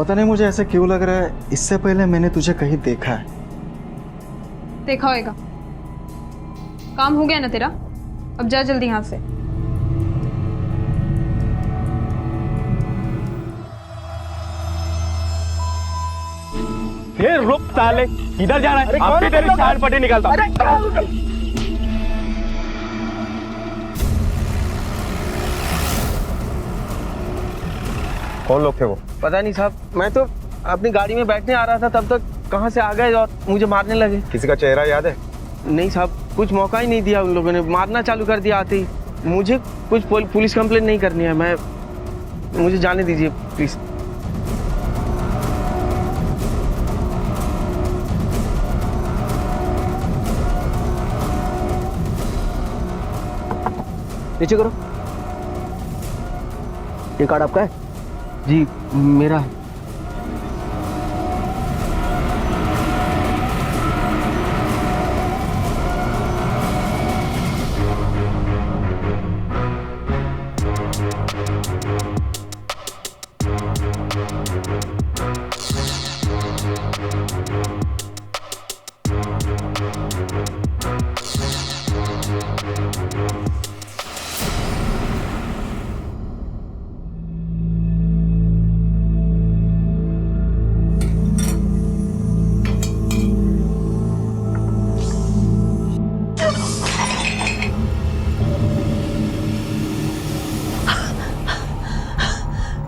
पता नहीं मुझे ऐसे क्यों लग रहा है, इससे पहले मैंने तुझे कहीं देखा है। देखा होएगा। काम हो गया ना तेरा, अब जा जल्दी यहाँ से। रुक साले, इधर जा रहा है? अब भी तेरी चार पट्टी निकालता। कौन लोग थे वो? पता नहीं साहब, मैं तो अपनी गाड़ी में बैठने आ रहा था, तब तक कहां से आ गए और मुझे मारने लगे। किसी का चेहरा याद है? नहीं साहब, कुछ मौका ही नहीं दिया उन लोगों ने, मारना चालू कर दिया आते ही। मुझे कुछ पुलिस कंप्लेंट नहीं करनी है, मुझे जाने दीजिए प्लीज। नीचे करो। ये कार्ड आपका है? जी मेरा है।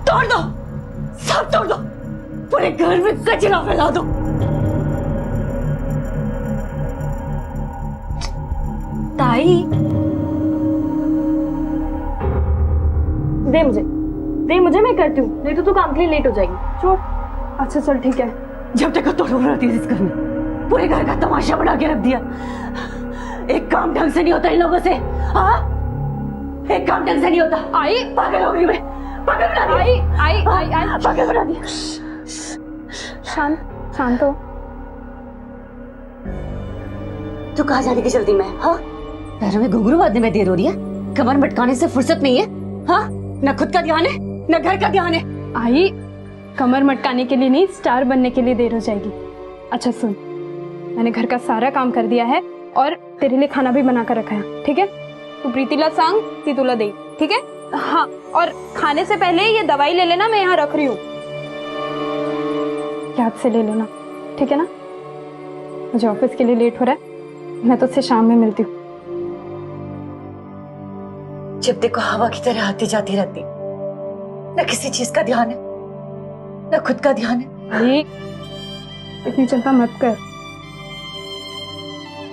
तोड़ दो, सब तोड़ दो, पूरे घर में कचरा फैला दो। ताई, दे मुझे, मैं करती हूँ, नहीं तो तू काम के लिए लेट हो जाएगी। छोड़। अच्छा चल ठीक है। जब तक तोड़ रही थी इस घर में, पूरे घर का तमाशा बना के रख दिया। एक काम ढंग से नहीं होता इन लोगों से। हाँ, एक काम ढंग से नहीं होता। आई, पागल हो गई मैं, पागल बना दिया। आई, पागल बना दिया। शांत हो। तू कहाँ जाने की जल्दी में? हाँ, पैरों में घुंघरू बांधने में देर हो रही है, कमर मटकाने से फुर्सत नहीं है। हाँ, न खुद का ध्यान है न घर का ध्यान है। आई, कमर मटकाने के लिए नहीं, स्टार बनने के लिए देर हो जाएगी। अच्छा सुन, मैंने घर का सारा काम कर दिया है और तेरे लिए खाना भी बना कर रखा है, ठीक है? तू प्रीतिला सांग ती तुला दे, ठीक है? हाँ, और खाने से पहले ये दवाई ले लेना, मैं यहाँ रख रही हूँ, याद से ले लेना, ठीक है ना? मुझे ऑफिस के लिए लेट हो रहा है, मैं तुझसे शाम में मिलती हूँ। जब देखो हवा की तरह आती जाती रहती, न किसी चीज का ध्यान है न खुद का ध्यान है। अरे इतनी चिंता मत कर,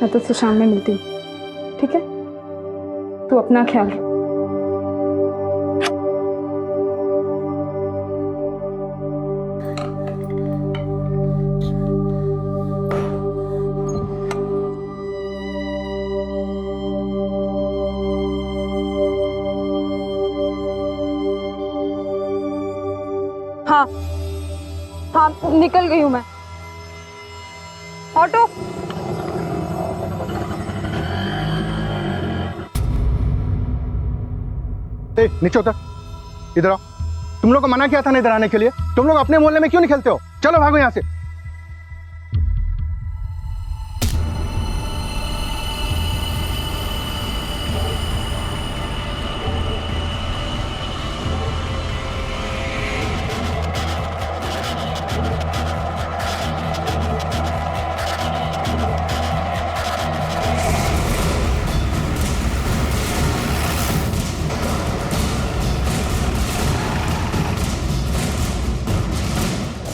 मैं तुझसे शाम में मिलती हूँ, ठीक है? तू अपना ख्याल रख। हाँ हाँ, निकल गई हूँ मैं। ऑटो। नीचे उतर, इधर आओ। तुम लोग को मना किया था ना इधर आने के लिए, तुम लोग अपने मोहल्ले में क्यों नहीं खेलते हो? चलो भागो यहाँ से।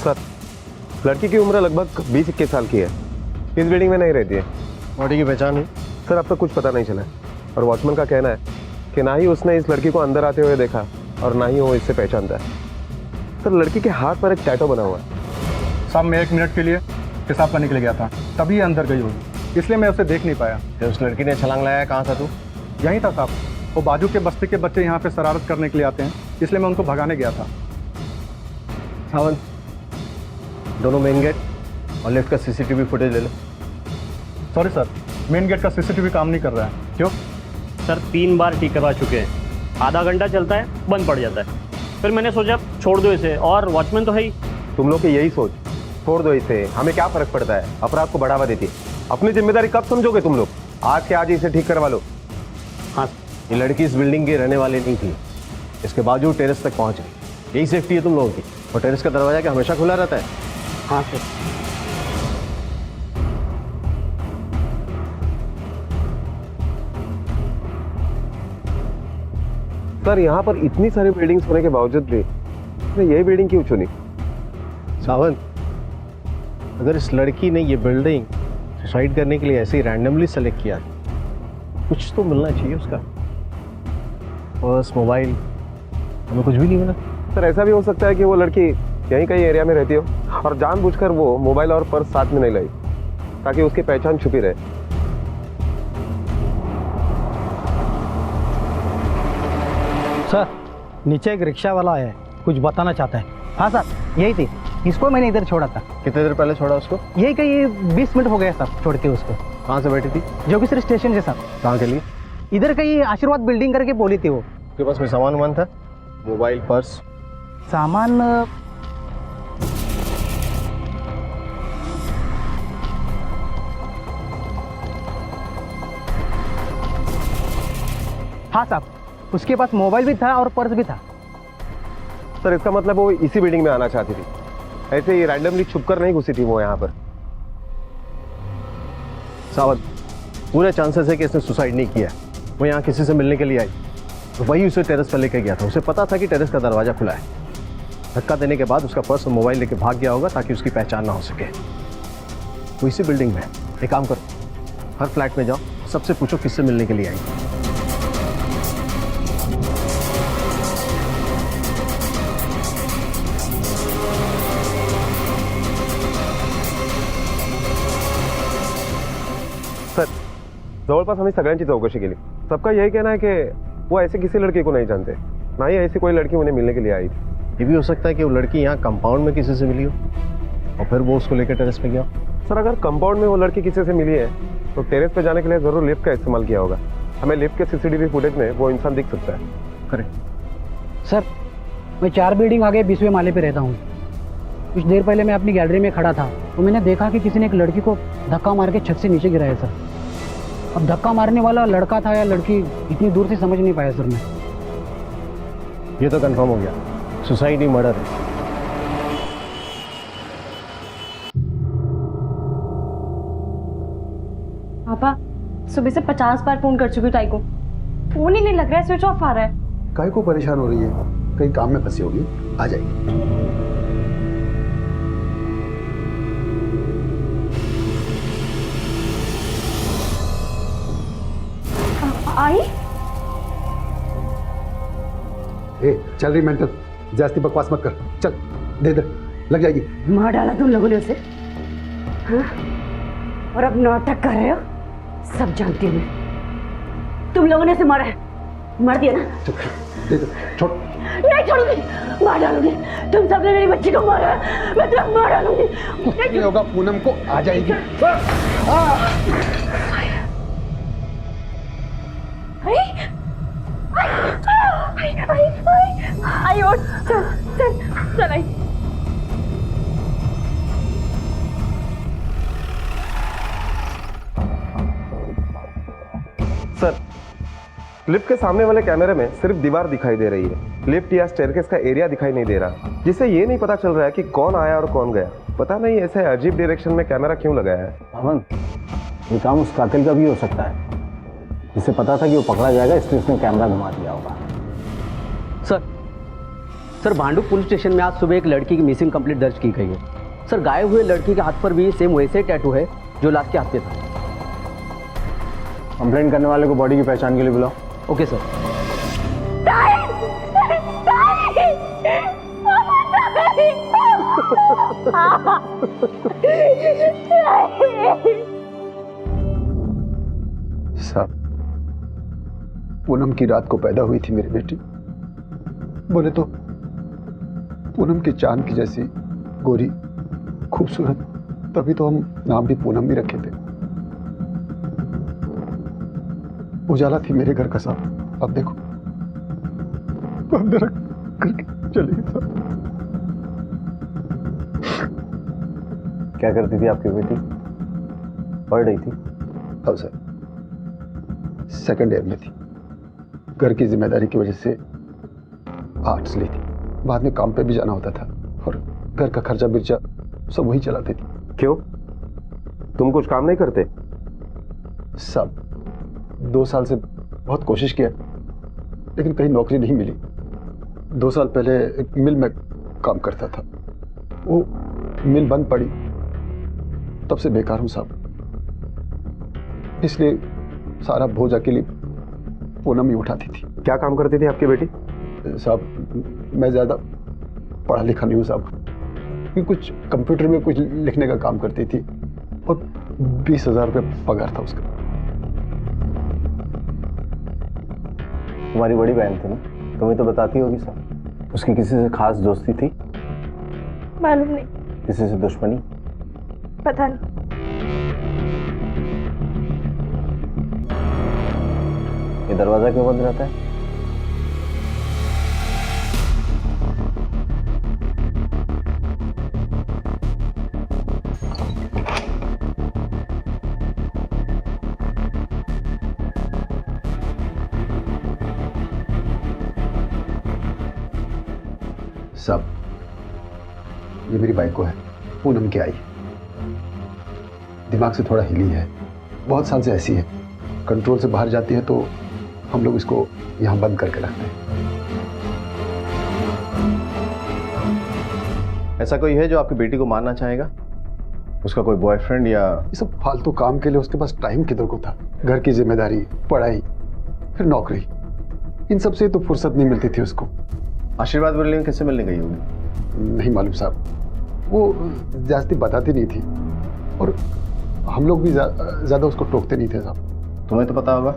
सर, लड़की की उम्र लगभग 20-21 साल की है, इस बिल्डिंग में नहीं रहती है। बॉडी की पहचान हुई? सर, अब तक कुछ पता नहीं चला है और वॉचमैन का कहना है कि ना ही उसने इस लड़की को अंदर आते हुए देखा और ना ही वो इससे पहचानता है। सर, लड़की के हाथ पर एक टैटू बना हुआ है। साहब, मैं 1 मिनट के लिए पेशाब करने के लिए गया था, तभी अंदर गई होगी, इसलिए मैं उसे देख नहीं पाया। तो उस लड़की ने छलांग लगाया, कहाँ था तू? यहीं था साहब, वो बाजू के बस्ती के बच्चे यहाँ पे शरारत करने के लिए आते हैं, इसलिए मैं उनको भगाने गया था। सावन, दोनों मेन गेट और लिफ्ट का सीसीटीवी फुटेज ले लो। सॉरी सर, मेन गेट का सीसीटीवी काम नहीं कर रहा है। क्यों? सर 3 बार ठीक करवा चुके हैं, आधा घंटा चलता है बंद पड़ जाता है, फिर मैंने सोचा छोड़ दो इसे, और वॉचमैन तो है ही, तुम लोग की यही सोच, छोड़ दो इसे, हमें क्या फर्क पड़ता है, अपराध को बढ़ावा देती है। अपनी जिम्मेदारी कब समझोगे तुम लोग? आज के आज ही इसे ठीक करवा लो। हाँ, ये लड़की इस बिल्डिंग की रहने वाली नहीं थी, इसके बावजूद टेरेस तक पहुंच गई। यही सेफ्टी है तुम लोगों की। और टेरेस का दरवाजा क्या हमेशा खुला रहता है? हाँ सर। सर यहाँ पर इतनी सारी बिल्डिंग्स होने के बावजूद भी उसने यही बिल्डिंग क्यों चुनी? सावन, अगर इस लड़की ने ये बिल्डिंग सुसाइड करने के लिए ऐसे ही रैंडमली सेलेक्ट किया, कुछ तो मिलना चाहिए उसका। पर्स, मोबाइल, हमें कुछ भी नहीं मिला। सर ऐसा भी हो सकता है कि वो लड़की यहीं कहीं एरिया में रहती हो और जानबूझकर वो मोबाइल और पर्स साथ में नहीं लाई ताकि उसकी पहचान छुपी रहे। सर, नीचे एक रिक्शा वाला है, कुछ बताना चाहता है। हाँ सर, यही थी, इसको मैंने इधर छोड़ा था। कितने देर पहले छोड़ा उसको? यही कहीं 20 मिनट हो गया सर छोड़ के उसको। कहाँ से बैठी थी? जोगेश्वरी स्टेशन से सर। कहाँ के लिए? इधर कहीं आशीर्वाद बिल्डिंग करके बोली थी वो। उसके पास में सामान वामान था? Mobile, purse? सामान हाँ साहब, उसके पास मोबाइल भी था और पर्स भी था। सर इसका मतलब वो इसी बिल्डिंग में आना चाहती थी, ऐसे ही रैंडमली छुपकर नहीं घुसी थी वो यहाँ पर। सावध, पूरे चांसेस है कि इसने सुसाइड नहीं किया। वो यहाँ किसी से मिलने के लिए आई तो वही उसे टेरेस पर लेकर गया था। उसे पता था कि टेरेस का दरवाजा खुला है। धक्का देने के बाद उसका पर्स और मोबाइल लेके भाग गया होगा ताकि उसकी पहचान ना हो सके। वो इसी बिल्डिंग में है। एक काम करो, हर फ्लैट में जाओ, सबसे पूछो किससे मिलने के लिए आई। सर जवळपास आम्ही सगळ्यांची चौकशी केली, सबका यही कहना है कि वो ऐसे किसी लड़के को नहीं जानते, ना ही ऐसी कोई लड़की उन्हें मिलने के लिए आई थी। ये भी हो सकता है कि वो लड़की यहाँ कंपाउंड में किसी से मिली हो और फिर वो उसको लेकर टेरेस पे गया। सर अगर कंपाउंड में वो लड़की किसी से मिली है तो टेरेस पे जाने के लिए जरूर लिफ्ट का इस्तेमाल किया होगा। हमें लिफ्ट के सीसीटीवी फुटेज में वो इंसान दिख सकता है। करेक्ट। सर, मैं 4 बिल्डिंग आगे 20वें माले पे रहता हूँ। कुछ देर पहले मैं अपनी गैलरी में खड़ा था तो मैंने देखा कि किसी ने एक लड़की को धक्का मार के छत से नीचे गिराया सर। अब धक्का मारने वाला लड़का था या लड़की, इतनी दूर से समझ नहीं पाया सर मैं। ये तो कंफर्म हो गया, सुसाइड ही मर्डर है। पापा, सुबह से 50 बार फोन कर चुकी हूँ ताई को, फोन ही नहीं लग रहा है, स्विच ऑफ आ रहा है। काहे को परेशान हो रही है? कहीं काम में फंसी होगी, आ जाएगी। आई ए, चल रही मेंटल, जास्ती बकवास मत कर, चल दे दे, लग जाएगी। मार डाला तुम लोगों ने उसे, हाँ? और अब नाटक कर रहे हो? सब जानती हूँ मैं, तुम लोगों ने उसे मारा है, मार दिया ना? चल दे दे, छोड़। नहीं छोड़ूंगी, मार डालूंगी। तुम सबने मेरी बच्ची को मारा है, मैं तुम्हें मार डालूंगी। कुछ नहीं होगा, पूनम को आ जाएगी। आई और चल चल चल आई। सर लिफ्ट के सामने वाले कैमरे में सिर्फ दीवार दिखाई दे रही है, लिफ्ट या स्टेयरकेस का एरिया दिखाई नहीं दे रहा, जिससे ये नहीं पता चल रहा है कि कौन आया और कौन गया। पता नहीं ऐसे अजीब डायरेक्शन में कैमरा क्यों लगाया है। अमन, ये काम उस कातिल का भी हो सकता है, जिसे पता था कि वो पकड़ा जाएगा इसलिए उसने कैमरा घुमा दिया होगा। सर, भांडुप पुलिस स्टेशन में आज सुबह एक लड़की की मिसिंग कंप्लेंट दर्ज की गई है। सर, गायब हुए लड़की के हाथ पर भी सेम वैसे टैटू है जो लास्ट के हाथ पे था। कंप्लेंट करने वाले को बॉडी की पहचान के लिए बुलाओ। Okay sir. साहब, पूनम की रात को पैदा हुई थी मेरी बेटी। बोले तो पूनम के चांद की जैसी गोरी, खूबसूरत, तभी तो हम नाम भी पूनम भी रखे थे। उजाला थी मेरे घर का साहब, अब देखो अंधेरा करके चले गए साहब। क्या करती थी आपकी बेटी? पढ़ रही थी? हाँ सर, सेकंड ईयर में थी। घर की जिम्मेदारी की वजह से आर्ट्स ली थी। बाद में काम पे भी जाना होता था और घर का खर्चा बिर्चा सब वही चलाती थी। क्यों, तुम कुछ काम नहीं करते? सब 2 साल से बहुत कोशिश किया लेकिन कहीं नौकरी नहीं मिली। 2 साल पहले एक मिल में काम करता था, वो मिल बंद पड़ी, तब से बेकार हूं साहब। इसलिए सारा बोझ अकेली पूनम ही उठाती थी। क्या काम करती थी आपकी बेटी? साहब मैं ज़्यादा पढ़ा लिखा नहीं हूँ साहब, ये कुछ कंप्यूटर में कुछ लिखने का काम करती थी और 20,000 रुपये पगार था उसका। तुम्हारी बड़ी बहन थी ना, तुम्हें तो बताती होगी सब। उसकी किसी से खास दोस्ती थी? मालूम नहीं। किसी से दुश्मनी? पता नहीं। ये दरवाजा क्यों बंद रहता है? साहब ये मेरी बाइक को है, पूनम की आई। दिमाग से थोड़ा हिली है, बहुत साल से ऐसी है। कंट्रोल से बाहर जाती है तो हम लोग इसको यहाँ बंद करके रखते हैं। ऐसा कोई है जो आपकी बेटी को मारना चाहेगा? उसका कोई बॉयफ्रेंड या? ये सब फालतू काम के लिए उसके पास टाइम किधर को था। घर की जिम्मेदारी, पढ़ाई, फिर नौकरी, इन सब से तो फुर्सत नहीं मिलती थी उसको। आशीर्वाद बिल्डिंग में किससे मिलने गई होगी? नहीं मालूम साहब, वो ज्यादा बताती नहीं थी और हम लोग भी ज्यादा उसको टोकते नहीं थे साहब। तुम्हें तो पता होगा।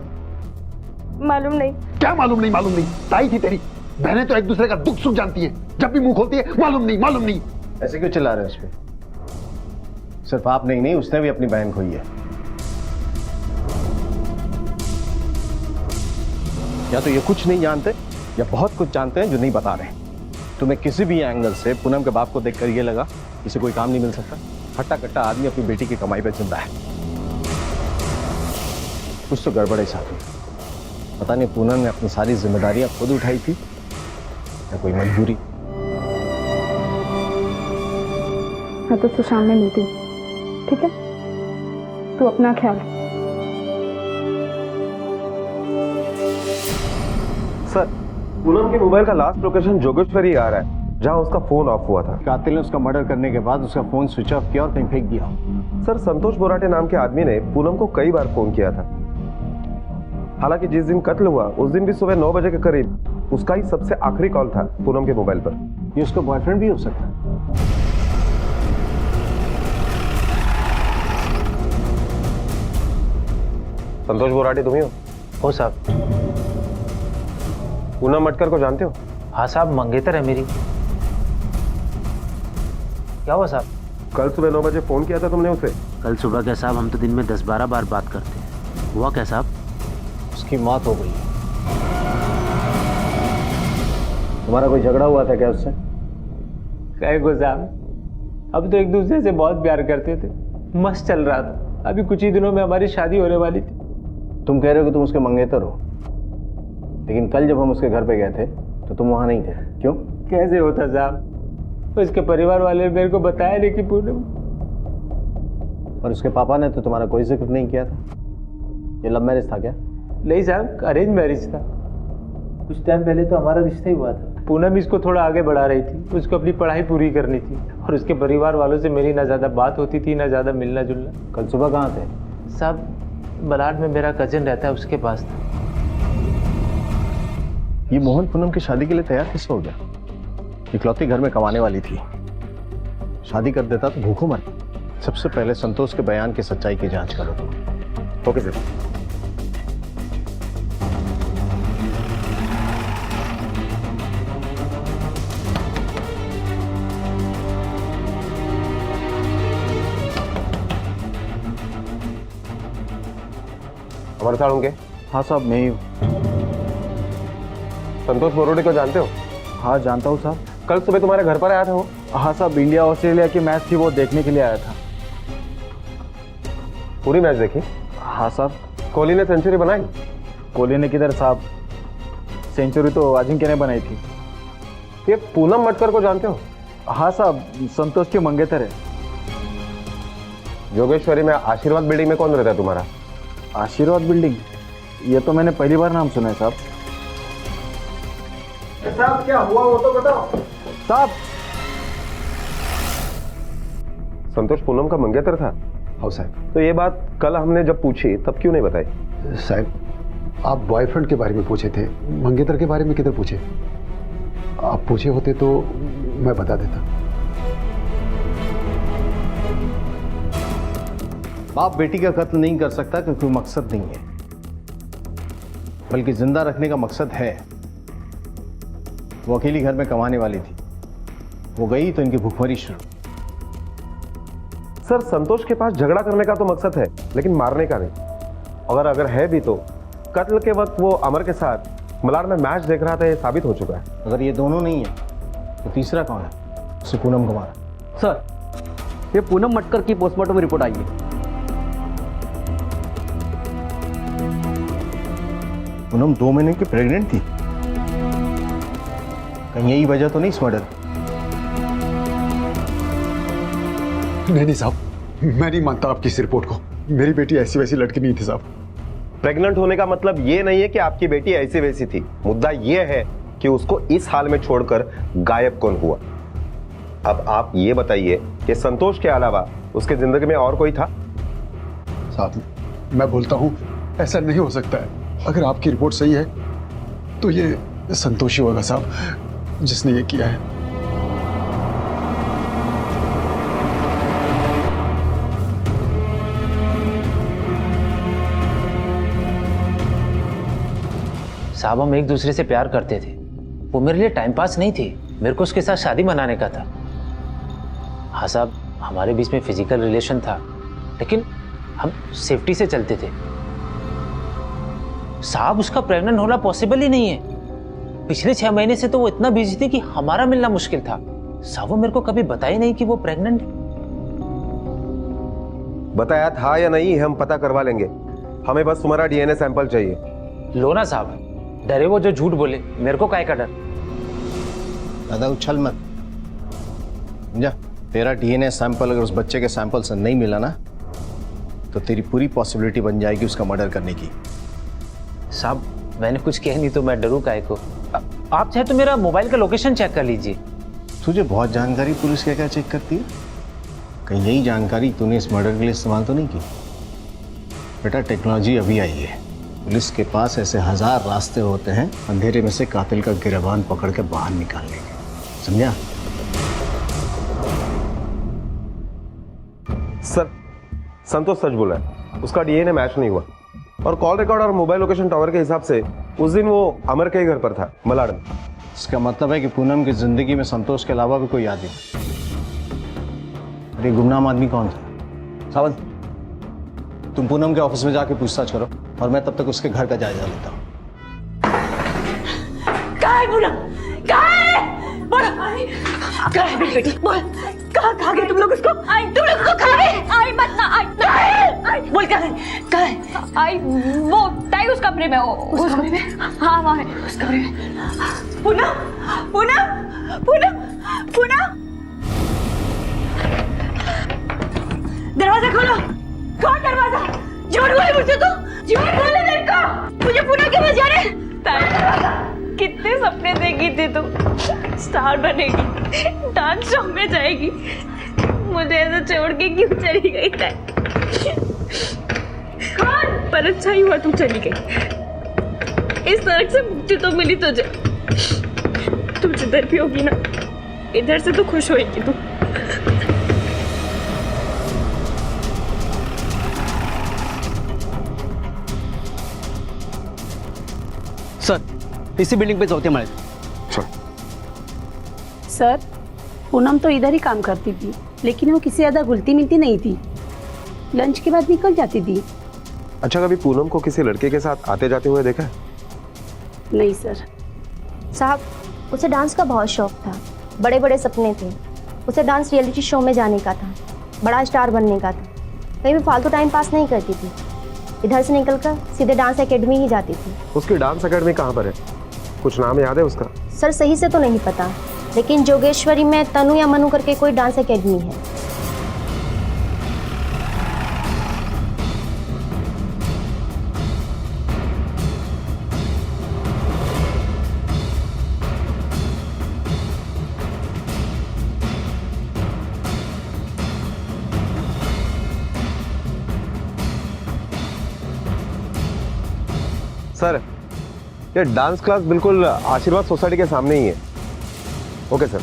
मालूम नहीं। क्या मालूम नहीं? मालूम नहीं ताई थी तेरी। बहनें तो एक दूसरे का दुख सुख जानती है, जब भी मुंह खोलती है मालूम नहीं मालूम नहीं। ऐसे क्यों चिल्ला रहे हैं उस पे? सिर्फ आप नहीं, उसने भी अपनी बहन खोई है। या तो ये कुछ नहीं जानते या बहुत कुछ जानते हैं जो नहीं बता रहे। तुम्हें किसी भी एंगल से पूनम के बाप को देखकर ये लगा इसे कोई काम नहीं मिल सकता। हट्टा कट्टा आदमी अपनी बेटी की कमाई पे जिंदा है। कुछ तो गड़बड़ है साथ में। पता नहीं पूनम ने अपनी सारी जिम्मेदारियां खुद उठाई थी या कोई मजबूरी। मैं तो शाम में मिलती हूँ, ठीक है? तू अपना ख्याल रख। सर, पूनम के मोबाइल का लास्ट लोकेशन जोगेश्वरी आ रहा है, जहां उसका फोन ऑफ हुआ था। कातिल ने उसका मर्डर करने के बाद उसका फोन स्विच ऑफ किया और कहीं फेंक दिया। सर, संतोष बोराटे नाम के आदमी ने पूनम को कई बार फोन किया था। हालांकि जिस दिन कत्ल हुआ उस दिन भी सुबह 9 बजे के करीब उसका ही सबसे आखिरी कॉल था पूनम के मोबाइल पर। ये उसका बॉयफ्रेंड भी हो सकता है। संतोष बोराटे तुम ही हो साहब। पूनम मटकर को जानते हो? हाँ साहब, मंगेतर है मेरी। क्या हुआ साहब? कल सुबह 9 बजे फोन किया था तुमने उसे। कल सुबह क्या साहब, हम तो दिन में 10-12 बार बात करते हैं। हुआ क्या साहब? उसकी मौत हो गई। तुम्हारा कोई झगड़ा हुआ था क्या उससे? कहे को साहब, अब तो एक दूसरे से बहुत प्यार करते थे, मस्त चल रहा था। अभी कुछ ही दिनों में हमारी शादी होने वाली थी। तुम कह रहे हो कि तुम उसके मंगेतर हो, लेकिन कल जब हम उसके घर पे गए थे तो तुम वहां नहीं थे। क्यों? कैसे होता साहब, उसके परिवार वाले मेरे को बताया नहीं कि पूनम। और उसके पापा ने तो तुम्हारा कोई जिक्र नहीं किया था। ये लव मैरिज था क्या? नहीं साहब, अरेंज मैरिज था। कुछ टाइम पहले तो हमारा रिश्ता ही हुआ था। पूनम इसको थोड़ा आगे बढ़ा रही थी, उसको अपनी पढ़ाई पूरी करनी थी और उसके परिवार वालों से मेरी ना ज़्यादा बात होती थी ना ज़्यादा मिलना जुलना। कल सुबह कहाँ थे? साहब, बलाड में मेरा कजिन रहता है, उसके पास था। ये मोहन पूनम की शादी के लिए तैयार कैसे हो गया? इकलौती घर में कमाने वाली थी, शादी कर देता तो भूखों मर। सबसे पहले संतोष के बयान की सच्चाई की जांच करो। Okay sir. हमारे साथ होंगे? हाँ साहब, मैं ही हूँ। संतोष बोराटे को जानते हो? हाँ जानता हूँ साहब। कल सुबह तुम्हारे घर पर आया था वो? हाँ साहब, इंडिया ऑस्ट्रेलिया की मैच थी, वो देखने के लिए आया था। पूरी मैच देखी? हाँ साहब। कोहली ने सेंचुरी बनाई? कोहली ने किधर साहब, सेंचुरी तो अजिंक्य ने बनाई थी। ये पूनम मटकर को जानते हो? हाँ साहब, संतोष के मंगेतर है। जोगेश्वरी में आशीर्वाद बिल्डिंग में कौन रहता है तुम्हारा? आशीर्वाद बिल्डिंग? ये तो मैंने पहली बार नाम सुना है साहब। साहब क्या हुआ वो तो बताओ। साहब, संतोष पूनम का मंगेतर था? हाँ साहब। तो ये बात कल हमने जब पूछी तब क्यों नहीं बताई? साहब आप बॉयफ्रेंड के बारे में पूछे थे, मंगेतर के बारे में किधर पूछे? आप पूछे होते तो मैं बता देता। बाप बेटी का कत्ल नहीं कर सकता क्योंकि वो मकसद नहीं है, बल्कि जिंदा रखने का मकसद है। वो अकेली घर में कमाने वाली थी, वो गई तो इनकी भूखमरी शुरू। सर संतोष के पास झगड़ा करने का तो मकसद है लेकिन मारने का नहीं। अगर है भी तो कत्ल के वक्त वो अमर के साथ मलाड में मैच देख रहा था, ये साबित हो चुका है। अगर ये दोनों नहीं है तो तीसरा कौन है? उसे पूनम को मारा। सर, ये पूनम मटकर की पोस्टमार्टम रिपोर्ट आई है। पूनम 2 महीने की प्रेग्नेंट थी। कहीं यही वजह तो नहीं इस मर्डर? नहीं साहब, मैं नहीं मानता आपकी इस रिपोर्ट को। मेरी बेटी ऐसी वैसी लड़की नहीं थी साहब। प्रेग्नेंट होने का मतलब ये नहीं है कि आपकी बेटी ऐसी वैसी थी। मुद्दा ये है कि उसको इस हाल में छोड़कर गायब कौन हुआ। अब आप ये बताइए कि संतोष के अलावा उसके जिंदगी में और कोई था? साहब मैं बोलता हूं ऐसा नहीं हो सकता है। अगर आपकी रिपोर्ट सही है तो ये संतोष ही होगा साहब जिसने ये किया है। साहब हम एक दूसरे से प्यार करते थे, वो मेरे लिए टाइम पास नहीं थी, मेरे को उसके साथ शादी मनाने का था। हाँ साहब, हमारे बीच में फिजिकल रिलेशन था लेकिन हम सेफ्टी से चलते थे। साहब उसका प्रेग्नेंट होना पॉसिबल ही नहीं है। पिछले 6 महीने से तो वो इतना बिजी थी कि हमारा मिलना मुश्किल था। साहब वो मेरे को कभी बताया नहीं कि वो प्रेग्नेंट है। बताया था या नहीं हम पता करवा लेंगे, हमें बस तुम्हारा डीएनए सैंपल चाहिए। लो ना साहब, डरे वो जो झूठ बोले, मेरे को काय का डर। दादा उछल मत जा। तेरा डीएनए सैंपल अगर उस बच्चे के सैंपल से नहीं मिला ना तो तेरी पूरी पॉसिबिलिटी बन जाएगी उसका मर्डर करने की। साहब मैंने कुछ कह नहीं तो मैं डरूं काय को। आप चाहे तो मेरा मोबाइल का लोकेशन चेक कर लीजिए। तुझे बहुत जानकारी पुलिस क्या क्या चेक करती है? कहीं यही जानकारी तूने इस मर्डर के लिए इस्तेमाल तो नहीं की? बेटा टेक्नोलॉजी अभी आई है, पुलिस के पास ऐसे 1000 रास्ते होते हैं अंधेरे में से कातिल का गिरबान पकड़ के बाहर निकालने के। समझा? सर संतोष सच बोला है, उसका डीएनए मैच नहीं हुआ और कॉल रिकॉर्ड और मोबाइल लोकेशन टावर के हिसाब से उस दिन वो अमर के ही घर पर था, मलाड में। इसका मतलब है कि पूनम की जिंदगी में संतोष के अलावा भी कोई आदमी। अरे गुमनाम आदमी कौन था? सावंत, तुम पूनम के ऑफिस में जाके पूछताछ करो और मैं तब तक उसके घर का जायजा लेता हूँ। कहाँ है पूनम? कहाँ है? बोलो, कहाँ है मेरी बेटी? बोल, कहाँ खा गए तुम लोग उसको? तुम लोग उसको खा गए? आई मत ना, आई बोल कहाँ है? कहाँ है? आई वो ताई उस कमरे में, उस कमरे में? हाँ वहाँ है उस कमरे में। पूनम, पूनम, पूनम, पूनम, दरवाजा खोलो, खोल दरवाजा। झूठ बोले मुझसे तो, झूठ बोले मेरे को। मुझे पूनम के पास जाना है। कितने सपने देखी थी तू, स्टार बनेगी, डांस शो में जाएगी, मुझे ऐसे छोड़ के क्यों चली गई? पर अच्छा ही हुआ तू चली गई। इस नरक से मुक्ति तो मिली तुझे। तू जिधर भी होगी ना, इधर से तो खुश होएगी तू। सर इसी बिल्डिंग पे चौथे माले। सर पूनम तो इधर ही काम करती थी लेकिन वो किसी ज़्यादा घुलती मिलती नहीं थी, लंच के बाद निकल जाती थी। अच्छा कभी पूनम को किसी लड़के के साथ आते जाते हुए देखा है? नहीं सर। साहब उसे डांस का बहुत शौक था, बड़े बड़े सपने थे। उसे डांस रियलिटी शो में जाने का था, बड़ा स्टार बनने का था। कहीं भी फालतू टाइम पास नहीं करती थी। इधर से निकलकर सीधे डांस एकेडमी ही जाती थी। उसकी डांस एकेडमी कहाँ पर है? कुछ नाम याद है उसका? सर सही से तो नहीं पता, लेकिन जोगेश्वरी में तनु या मनु करके कोई डांस एकेडमी है। सर, ये डांस क्लास बिल्कुल आशीर्वाद सोसाइटी के सामने ही है। Okay sir.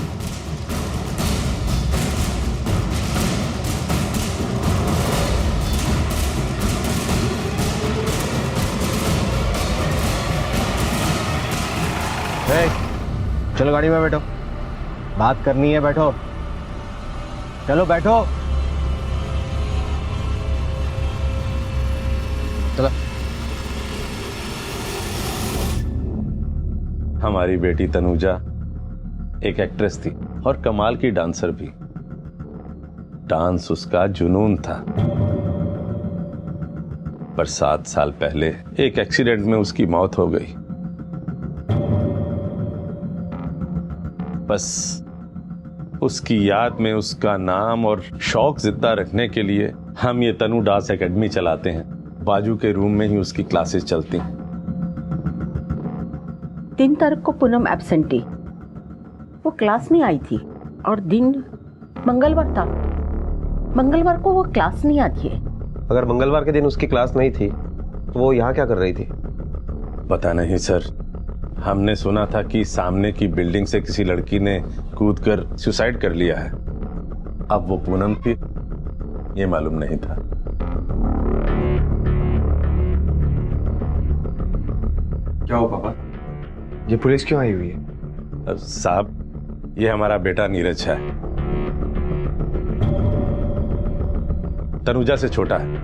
चलो गाड़ी में बैठो, बात करनी है, बैठो। चलो बैठो। चलो। हमारी बेटी तनुजा एक एक्ट्रेस थी और कमाल की डांसर भी। डांस उसका जुनून था। पर 7 साल पहले एक एक्सीडेंट में उसकी मौत हो गई। बस उसकी याद में उसका नाम और शौक जिंदा रखने के लिए हम ये तनु डांस एकेडमी चलाते हैं। बाजू के रूम में ही उसकी क्लासेस चलती हैं। 3 तारीख को पूनम एब्सेंट थी, वो क्लास नहीं आई थी और दिन मंगलवार था। मंगलवार को वो क्लास नहीं आती है। अगर मंगलवार के दिन उसकी क्लास नहीं थी तो वो यहाँ क्या कर रही थी? पता नहीं सर, हमने सुना था कि सामने की बिल्डिंग से किसी लड़की ने कूदकर सुसाइड कर लिया है। अब वो पूनम थी ये मालूम नहीं था। क्या हो पापा, ये पुलिस क्यों आई हुई है? साहब, ये हमारा बेटा नीरज है, तनुजा से छोटा है।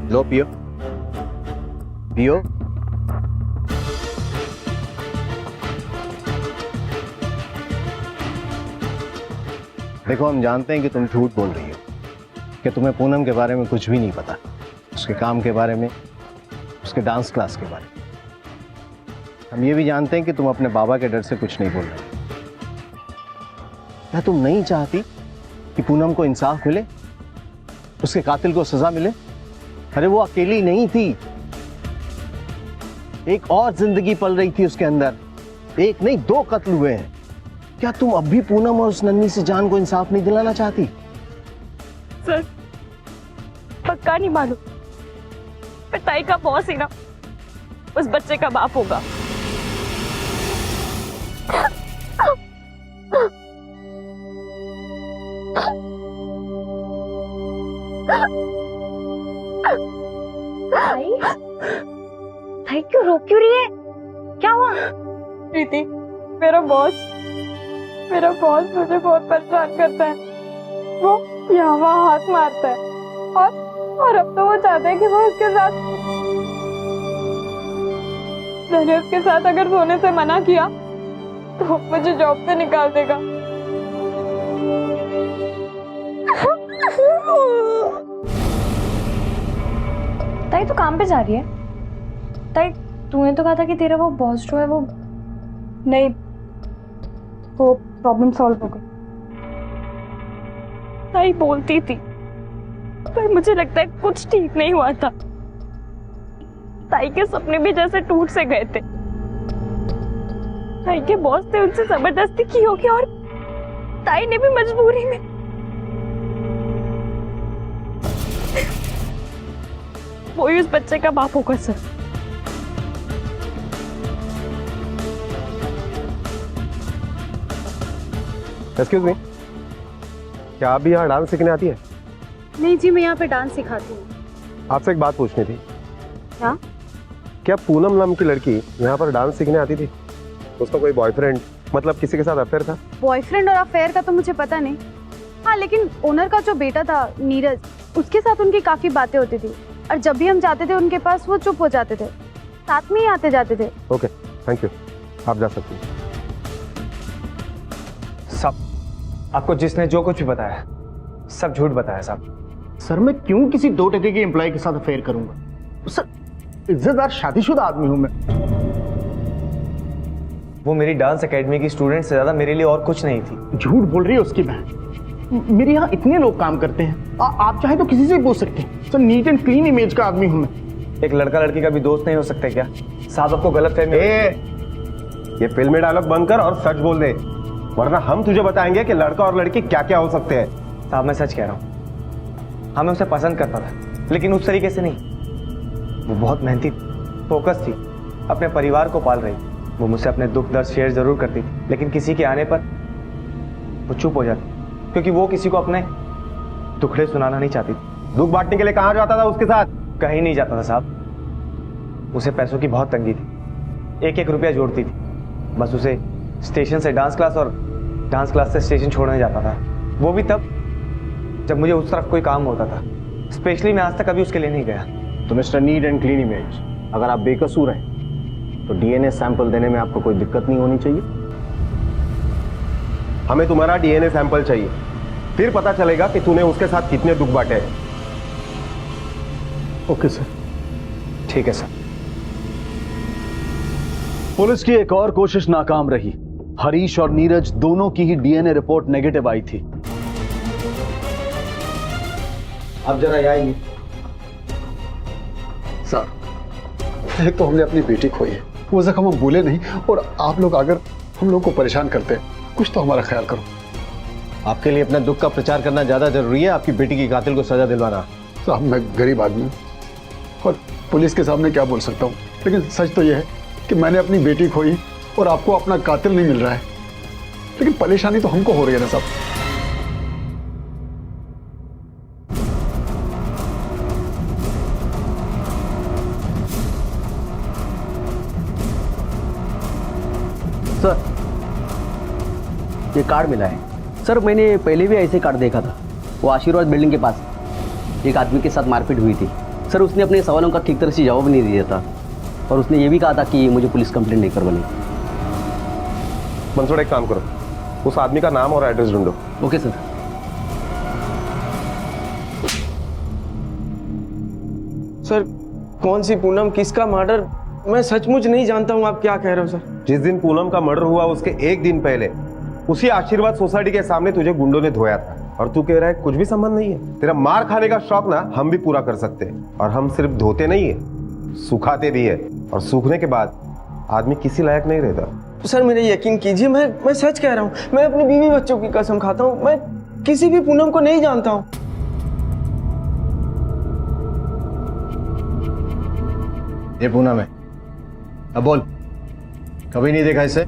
लो पियो, पियो। देखो, हम जानते हैं कि तुम झूठ बोल रही हो, कि तुम्हें पूनम के बारे में कुछ भी नहीं पता, उसके काम के बारे में, उसके डांस क्लास के बारे में। हम ये भी जानते हैं कि तुम अपने बाबा के डर से कुछ नहीं बोल रहे। क्या तुम नहीं चाहती कि पूनम को इंसाफ मिले, उसके कातिल को सजा मिले? अरे वो अकेली नहीं थी, एक और जिंदगी पल रही थी उसके अंदर। एक नहीं 2 कत्ल हुए हैं। क्या तुम अब भी पूनम और उस नन्ही सी जान को इंसाफ नहीं दिलाना चाहती? सर, पक्का नहीं मालूम, पिताई का बॉस ही ना उस बच्चे का बाप होगा। भाई क्यों रो क्यों रही है? क्या हुआ? प्रीति, मेरा बॉस मुझे बहुत परेशान करता है। वो यहाँ वहाँ हाथ मारता है और अब तो वो चाहते हैं कि वो उसके साथ, मैंने उसके साथ अगर सोने से मना किया तो मुझे जॉब से निकाल देगा। ताई तो काम पे जा रही है। ताई, तूने तो कहा था कि तेरा वो बॉस जो है वो नहीं, वो प्रॉब्लम सॉल्व हो गई। ताई बोलती थी, पर मुझे लगता है कुछ ठीक नहीं हुआ था। ताई के सपने भी जैसे टूट से गए थे। ताई के बॉस ने उनसे जबरदस्ती की होगी और ताई ने भी मजबूरी में। वो ही उस बच्चे का बाप होगा सर। एक्सक्यूज मी, क्या आप भी यहाँ डांस सीखने आती है? नहीं जी, मैं यहाँ पे डांस सिखाती हूँ। आपसे एक बात पूछनी थी। क्या पूनम नाम की लड़की यहाँ पर डांस सीखने आती थी? उसका कोई बॉयफ्रेंड, मतलब किसी के साथ अफेयर था? बॉयफ्रेंड और अफेयर का तो मुझे पता नहीं। हाँ, लेकिन ओनर का जो बेटा था नीरज, उसके साथ उनकी काफी बातें होती थी और जब भी हम जाते थे उनके पास वो चुप हो जाते थे। साथ में ही आते जाते थे। ओके, थैंक यू, आप जा सकते हैं। साहब, आपको जिसने जो कुछ भी बताया सब झूठ बताया साहब। सर मैं क्यों किसी 2 टके के एम्प्लॉय के साथ अफेयर करूंगा? सर इज्जतदार शादीशुदा आदमी हूं मैं। वो मेरी डांस एकेडमी की स्टूडेंट से ज्यादा मेरे लिए और कुछ नहीं थी। झूठ बोल रही है उसकी बहन। मेरे यहाँ इतने लोग काम करते हैं, आप चाहे तो किसी से पूछ सकते हैं। Sir neat and clean image का आदमी हूं मैं। एक लड़का लड़की का भी दोस्त नहीं हो सकता क्या? साहब आपको गलत फहमी। ये फिल्मी डायलॉग बंद कर और सच बोल दे, वरना हम तुझे बताएंगे कि लड़का और लड़की क्या क्या हो सकते हैं। साहब मैं सच कह रहा हूँ, हाँ मैं उसे पसंद करता था, लेकिन उस तरीके से नहीं। वो बहुत मेहनती, फोकस थी, अपने परिवार को पाल रही। वो मुझसे अपने दुख दर्द शेयर जरूर करती थी, लेकिन किसी के आने पर वो चुप हो जाती, क्योंकि वो किसी को अपने दुखड़े सुनाना नहीं चाहती थी। दुख बांटने के लिए कहाँ जाता था उसके साथ? कहीं नहीं जाता था साहब। उसे पैसों की बहुत तंगी थी, 1-1 रुपया जोड़ती थी। बस उसे स्टेशन से डांस क्लास और डांस क्लास से स्टेशन छोड़ने जाता था, वो भी तब जब मुझे उस तरफ कोई काम होता था। स्पेशली मैं आज तक कभी उसके लिए नहीं गया। तो mister neat and clean image, अगर आप बेकसूर हैं तो डीएनए सैंपल देने में आपको कोई दिक्कत नहीं होनी चाहिए। हमें तुम्हारा डीएनए सैंपल चाहिए, फिर पता चलेगा कि तूने उसके साथ कितने दुख बांटे हैं। Okay sir. ठीक है सर। पुलिस की एक और कोशिश नाकाम रही। हरीश और नीरज दोनों की ही डीएनए रिपोर्ट नेगेटिव आई थी। आप जरा ये आइए। सर, एक तो हमने अपनी बेटी खोई है, वो जख्म हम भूले नहीं, और आप लोग अगर हम लोग को परेशान करते हैं, कुछ तो हमारा ख्याल करो। आपके लिए अपने दुख का प्रचार करना ज्यादा जरूरी है, आपकी बेटी की कातिल को सजा दिलवाना? साहब मैं गरीब आदमी हूँ और पुलिस के सामने क्या बोल सकता हूँ, लेकिन सच तो यह है कि मैंने अपनी बेटी खोई और आपको अपना कातिल नहीं मिल रहा है। लेकिन परेशानी तो हमको हो रही है ना साहब। सर ये कार्ड मिला है। सर मैंने पहले भी ऐसे कार्ड देखा था, वो आशीर्वाद बिल्डिंग के पास एक आदमी के साथ मारपीट हुई थी। सर उसने अपने सवालों का ठीक तरह से जवाब नहीं दिया था, और उसने ये भी कहा था कि मुझे पुलिस कंप्लेंट नहीं करवानी। मंसूर एक काम करो, उस आदमी का नाम और एड्रेस ढूंढो। Okay sir. सर कौन सी पूनम, किसका मर्डर, मैं सचमुच नहीं जानता हूँ। आप क्या कह रहे हो सर? जिस दिन पूनम का मर्डर हुआ उसके 1 दिन पहले उसी आशीर्वाद सोसाइटी के सामने तुझे गुंडों ने धोया था, और तू कह रहा है कुछ भी संबंध नहीं है। तेरा मार खाने का शौक ना हम भी पूरा कर सकते हैं, और हम सिर्फ धोते नहीं है, सुखाते भी है, और सूखने के बाद आदमी किसी लायक नहीं रहता। सर मेरे यकीन कीजिए, मैं सच कह रहा हूँ। मैं अपनी बीवी बच्चों की कसम खाता हूँ, मैं किसी भी पूनम को नहीं जानता हूँ। ये पूनम है? अब बोल, कभी नहीं देखा इसे?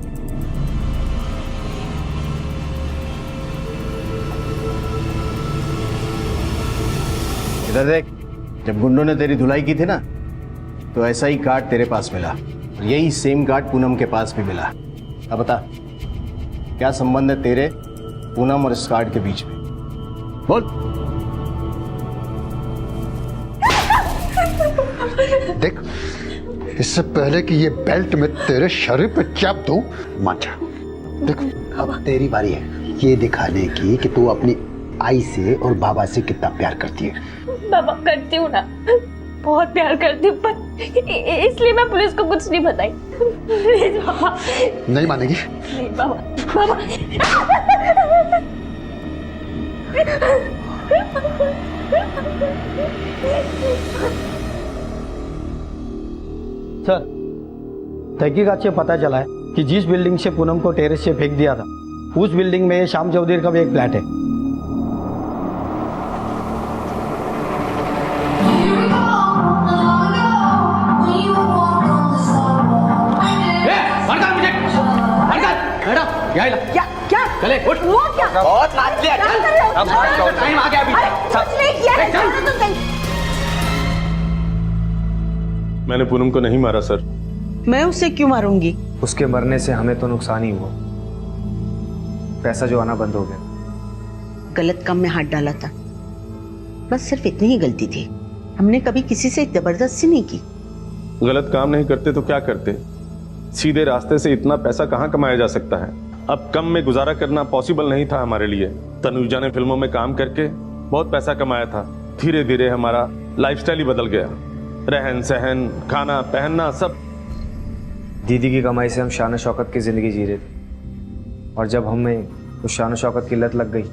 इधर देख, जब गुंडों ने तेरी धुलाई की थी ना, तो ऐसा ही कार्ड तेरे पास मिला, और यही सेम कार्ड पूनम के पास भी मिला। अब बता, क्या संबंध है तेरे, पूनम और इस कार्ड के बीच में? बोल। देख, इससे पहले कि ये बेल्ट में तेरे शरीर पे चाप दूं, मान जा। देख, अब तेरी बारी है ये दिखाने की कि तू अपनी आई से और बाबा से कितना प्यार करती है। बाबा करती हूँ ना, बहुत प्यार करती हूँ, पर इसलिए मैं पुलिस को कुछ नहीं बताई। प्लीज बाबा। नहीं मानेगी? नहीं बाबा। बाबा सर तहकीकात से पता चला है कि जिस बिल्डिंग से पूनम को टेरेस से फेंक दिया था, उस बिल्डिंग में श्याम चौधरी का भी एक फ्लैट है। क्या क्या चले उठ। वो क्या बहुत नाच लिया, चल अब टाइम आ गया अभी। कुछ नहीं किया। मैंने पूनम को नहीं मारा सर। मैं उसे क्यों मारूंगी? उसके मरने से हमें तो नुकसान ही हुआ, पैसा जो आना बंद हो गया। गलत काम में हाथ डाला था, बस सिर्फ इतनी ही गलती थी। हमने कभी किसी से जबरदस्ती नहीं की। गलत काम नहीं करते तो क्या करते? सीधे रास्ते से इतना पैसा कहाँ कमाया जा सकता है? अब कम में गुजारा करना पॉसिबल नहीं था हमारे लिए। तनुजा ने फिल्मों में काम करके बहुत पैसा कमाया था। धीरे धीरे हमारा लाइफस्टाइल ही बदल गया, रहन सहन, खाना पहनना सब। दीदी की कमाई से हम शान शौकत की ज़िंदगी जी रहे थे, और जब हमें उस शान शौकत की लत लग गई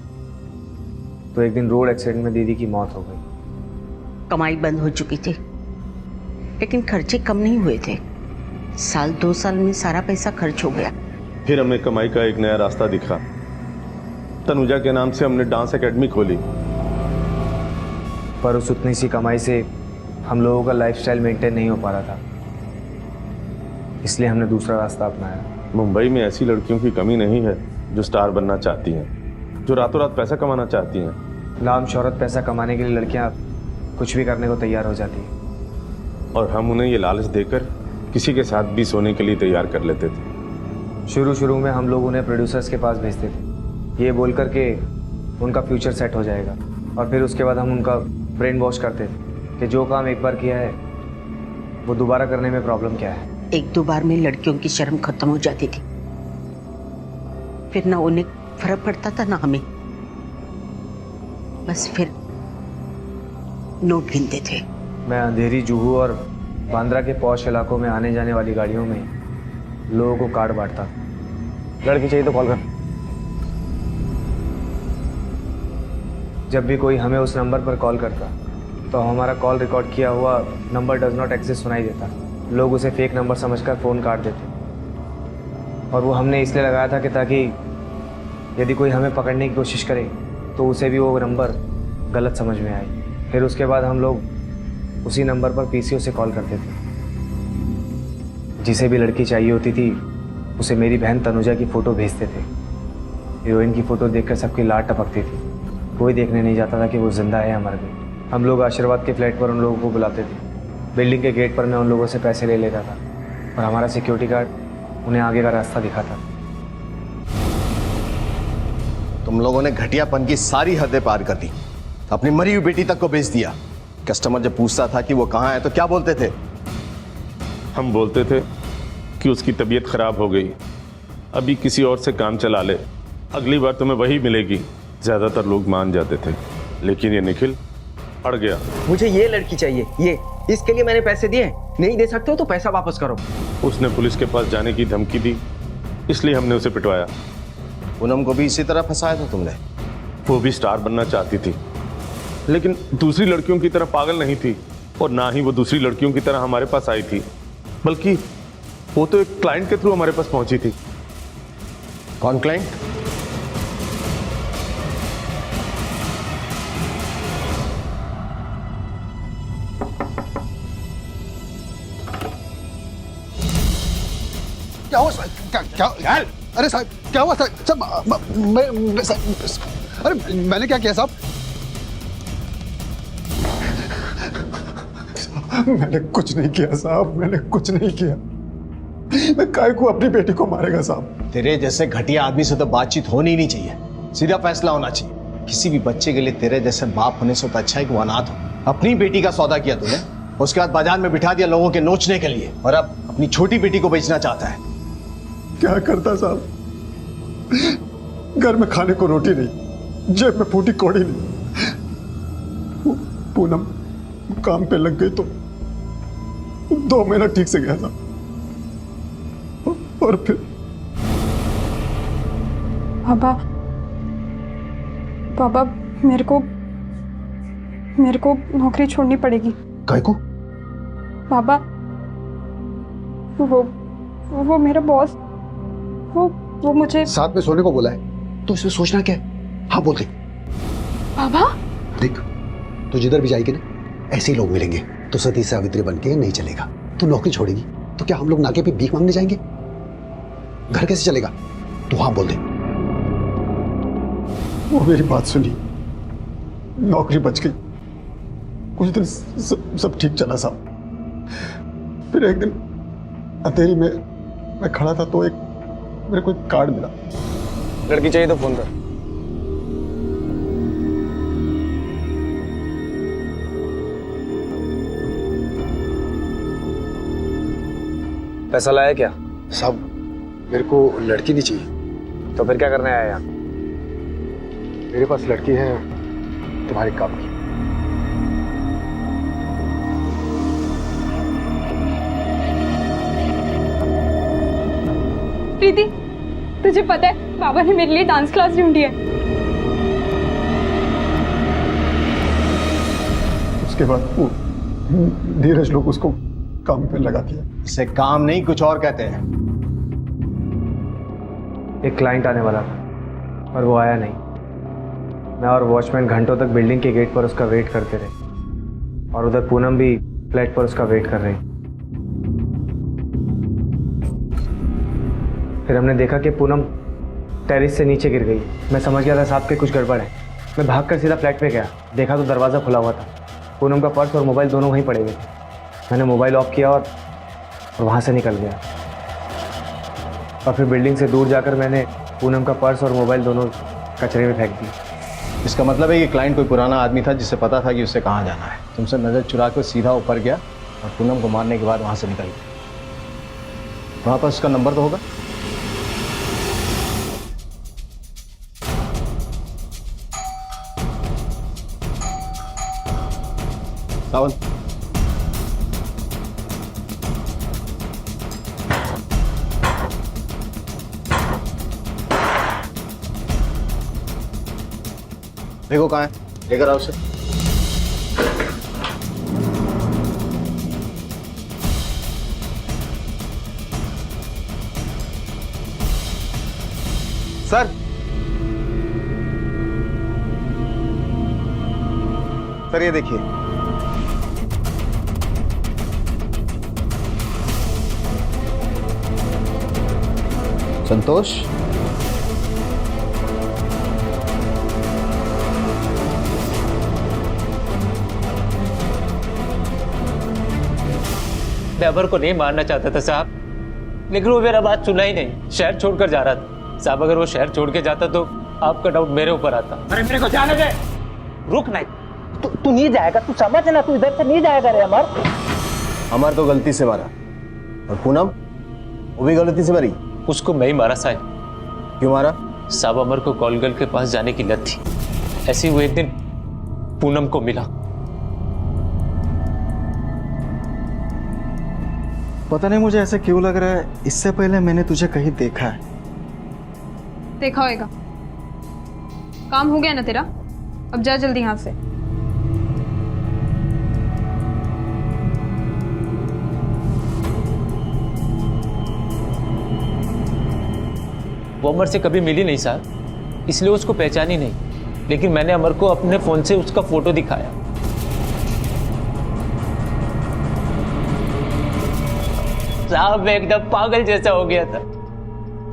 तो एक दिन रोड एक्सीडेंट में दीदी की मौत हो गई। कमाई बंद हो चुकी थी, लेकिन खर्चे कम नहीं हुए थे। साल 2 साल में सारा पैसा खर्च हो गया। फिर हमें कमाई का एक नया रास्ता दिखा। तनुजा के नाम से हमने डांस एकेडमी खोली। पर उस उतनी सी कमाई से हम लोगों का लाइफस्टाइल मेंटेन नहीं हो पा रहा था, इसलिए हमने दूसरा रास्ता अपनाया। मुंबई में ऐसी लड़कियों की कमी नहीं है जो स्टार बनना चाहती हैं, जो रातों रात पैसा कमाना चाहती हैं। नाम शोहरत पैसा कमाने के लिए लड़कियां कुछ भी करने को तैयार हो जाती हैं, और हम उन्हें ये लालच देकर किसी के साथ भी सोने के लिए तैयार कर लेते थे। शुरू में हम लोग उन्हें प्रोड्यूसर्स के पास भेजते थे, ये बोल कर के उनका फ्यूचर सेट हो जाएगा, और फिर उसके बाद हम उनका ब्रेन वॉश करते थे कि जो काम एक बार किया है वो दोबारा करने में प्रॉब्लम क्या है। 1-2 बार में लड़कियों की शर्म खत्म हो जाती थी, फिर ना उन्हें फर्क पड़ता था ना हमें। बस फिर नोट गिनते थे। मैं अंधेरी, जुहू और बांद्रा के पॉश इलाकों में आने जाने वाली गाड़ियों में लोगों को कार्ड बांटता। लड़की चाहिए तो कॉल कर। जब भी कोई हमें उस नंबर पर कॉल करता तो हमारा कॉल रिकॉर्ड किया हुआ नंबर डज नॉट एक्सिस्ट सुनाई देता। लोग उसे फेक नंबर समझकर फ़ोन काट देते, और वो हमने इसलिए लगाया था कि ताकि यदि कोई हमें पकड़ने की कोशिश करे तो उसे भी वो नंबर गलत समझ में आए। फिर उसके बाद हम लोग उसी नंबर पर पीसीओ से कॉल करते थे। जिसे भी लड़की चाहिए होती थी उसे मेरी बहन तनुजा की फ़ोटो भेजते थे। हीरोइन की फ़ोटो देखकर सबकी लाट टपकती थी। कोई देखने नहीं जाता था कि वो जिंदा है या मर गई। हम लोग आशीर्वाद के फ्लैट पर उन लोगों को बुलाते थे। बिल्डिंग के गेट पर मैं उन लोगों से पैसे ले लेता था, और हमारा सिक्योरिटी गार्ड उन्हें आगे का रास्ता दिखाता। तुम लोगों ने घटियापन की सारी हदें पार कर दी, अपनी मरी हुई बेटी तक को बेच दिया। कस्टमर जब पूछता था कि वो कहाँ है तो क्या बोलते थे? हम बोलते थे कि उसकी तबीयत खराब हो गई, अभी किसी और से काम चला ले, अगली बार तुम्हें वही मिलेगी। ज्यादातर लोग मान जाते थे, लेकिन ये निखिल अड़ गया। मुझे ये लड़की चाहिए, ये इसके लिए मैंने पैसे दिए, नहीं दे सकते हो तो पैसा वापस करो। उसने पुलिस के पास जाने की धमकी दी, इसलिए हमने उसे पिटवाया। पूनम को भी इसी तरह फंसाया था तुमने? वो भी स्टार बनना चाहती थी, लेकिन दूसरी लड़कियों की तरह पागल नहीं थी, और ना ही वो दूसरी लड़कियों की तरह हमारे पास आई थी, बल्कि वो तो एक क्लाइंट के थ्रू हमारे पास पहुंची थी। कौन क्लाइंट? क्या हुआ साहब? क्या अरे साहब क्या हुआ साहब? अरे मैंने क्या किया साहब? मैंने कुछ नहीं किया साहब, मैंने कुछ नहीं किया। मैं काय को अपनी बेटी को मारेगा साहब? तेरे जैसे घटिया आदमी से तो बातचीत होनी ही नहीं चाहिए, सीधा फैसला होना चाहिए। किसी भी बच्चे के लिए तेरे जैसे बाप होने से तो अच्छा है कि वो अनाथ हो। अपनी बेटी का सौदा किया तूने, उसके बाद बाजार में बिठा दिया लोगों के नोचने के लिए, और अब अपनी छोटी बेटी को बेचना चाहता है। क्या करता साहब? घर में खाने को रोटी नहीं, जेब में फूटी कौड़ी नहीं। पूनम काम पे लग गई तो 2 महीना ठीक से गया साहब, और फिर पापा मेरे को नौकरी छोड़नी पड़ेगी। काय को? पापा वो मेरा बॉस वो मुझे साथ में सोने को बोला है तो इसमें सोचना क्या है? हाँ बोल दे। पापा देख, तू जिधर भी जाएगी ना ऐसे ही लोग मिलेंगे, तो सती सावित्री बन के नहीं चलेगा। तू नौकरी छोड़ेगी तो क्या हम लोग नाके पे भीख मांगने जाएंगे? घर कैसे चलेगा? तू हाँ बोल दे। वो मेरी बात सुनी, नौकरी बच गई। कुछ दिन सब ठीक चला साहब। फिर एक दिन अंधेरी में मैं खड़ा था तो मेरे को एक कार्ड मिला। लड़की चाहिए तो फोन कर। पैसा लाया क्या? साहब मेरे को लड़की नहीं चाहिए। तो फिर क्या करने आया यहाँ? मेरे पास लड़की है तुम्हारे काम की। प्रीति, तुझे पता है बाबा ने मेरे लिए डांस क्लास ढूंढी है। उसके बाद वो नीरज लोग उसको काम पे लगा दिया। इसे काम नहीं कुछ और कहते हैं। एक क्लाइंट आने वाला था और वो आया नहीं। मैं और वॉचमैन घंटों तक बिल्डिंग के गेट पर उसका वेट करते रहे और उधर पूनम भी फ्लैट पर उसका वेट कर रही। फिर हमने देखा कि पूनम टेरेस से नीचे गिर गई। मैं समझ गया था साहब के कुछ गड़बड़ है। मैं भागकर सीधा फ्लैट पे गया, देखा तो दरवाज़ा खुला हुआ था। पूनम का पर्स और मोबाइल दोनों वहीं पड़े हुए थे। मैंने मोबाइल ऑफ किया और वहाँ से निकल गया। और फिर बिल्डिंग से दूर जाकर मैंने पूनम का पर्स और मोबाइल दोनों कचरे में फेंक दी। इसका मतलब है कि क्लाइंट कोई पुराना आदमी था जिसे पता था कि उसे कहाँ जाना है। तुमसे नज़र चुरा कर सीधा ऊपर गया और पूनम को मारने के बाद वहाँ से निकल गया। वहाँ पर उसका नंबर तो होगा। सावंत, देखो कहाँ है, लेकर आओ उसे। सर, सर ये देखिए। संतोष, मैं अमर को नहीं मारना चाहता था साहब, लेकिन वो मेरा बात सुना ही नहीं। शहर छोड़कर जा रहा था साहब। अगर वो शहर छोड़ के जाता तो आपका डाउट मेरे ऊपर आता। अरे मेरे को जाने दे, रुक नहीं। तू नहीं जाएगा, तू समझ ना, तू इधर से नहीं जाएगा रे अमर। अमर तो गलती से मारा और पूनम वो भी गलती से मरी। उसको मैं ही मारा साहब। क्यों मारा? साहब अमर को कॉलगर्ल के पास जाने की लत थी। ऐसे वो एक दिन पूनम को मिला। पता नहीं मुझे ऐसा क्यों लग रहा है, इससे पहले मैंने तुझे कहीं देखा है। देखा होएगा। काम हो गया ना तेरा, अब जा जल्दी यहाँ से। वो अमर से कभी मिली नहीं साहब, इसलिए उसको पहचानी नहीं। लेकिन मैंने अमर को अपने फोन से उसका फोटो दिखाया। साहब मैं एकदम पागल जैसा हो गया था।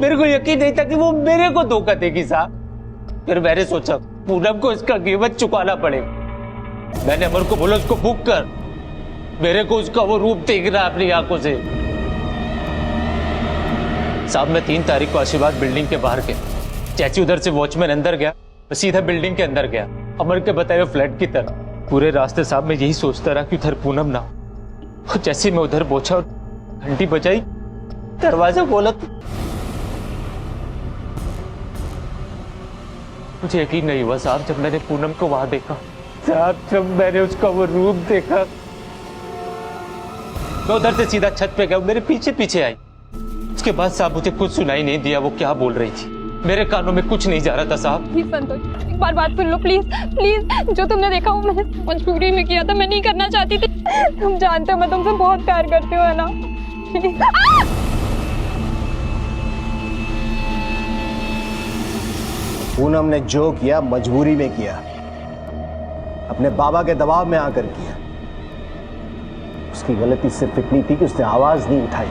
मेरे को यकीन नहीं था कि वो मेरे को धोखा देगी साहब। फिर मैंने सोचा पूनम को इसका कीमत चुकाना पड़ेगा। मैंने अमर को बोला उसको बुक कर, मेरे को उसका वो रूप देख रहा अपनी आंखों से। साहब मैं 3 तारीख को आशीर्वाद बिल्डिंग के बाहर गया। चाची उधर से वॉचमैन अंदर गया, मैं सीधा बिल्डिंग के अंदर गया, अमर के बताए हुए फ्लैट की तरफ। पूरे रास्ते साहब मैं यही सोचता रहा कि उधर पूनम ना हो। जैसे मैं उधर पहुंचा और घंटी बजाई, दरवाजा खोला तो मुझे यकीन नहीं हुआ साहब जब मैंने पूनम को वहां देखा। साहब जब मैंने उसका वो रूप देखा, मैं उधर से सीधा छत पे गया, मेरे पीछे पीछे आई। उसके बाद साहब मुझे कुछ सुनाई नहीं दिया वो क्या बोल रही थी। मेरे कानों में कुछ नहीं जा रहा था साहब। प्लीज संतोष, एक बार बात सुन लो प्लीज प्लीज। जो तुमने देखा वो मैंने मजबूरी में किया था, मैं नहीं करना चाहती थी। तुम जानते हो मैं तुमसे बहुत प्यार करती हूँ, है ना? पूनम ने जो किया मजबूरी में किया, अपने बाबा के दबाव में आकर किया। उसकी गलती सिर्फ इतनी थी कि उसने आवाज नहीं उठाई।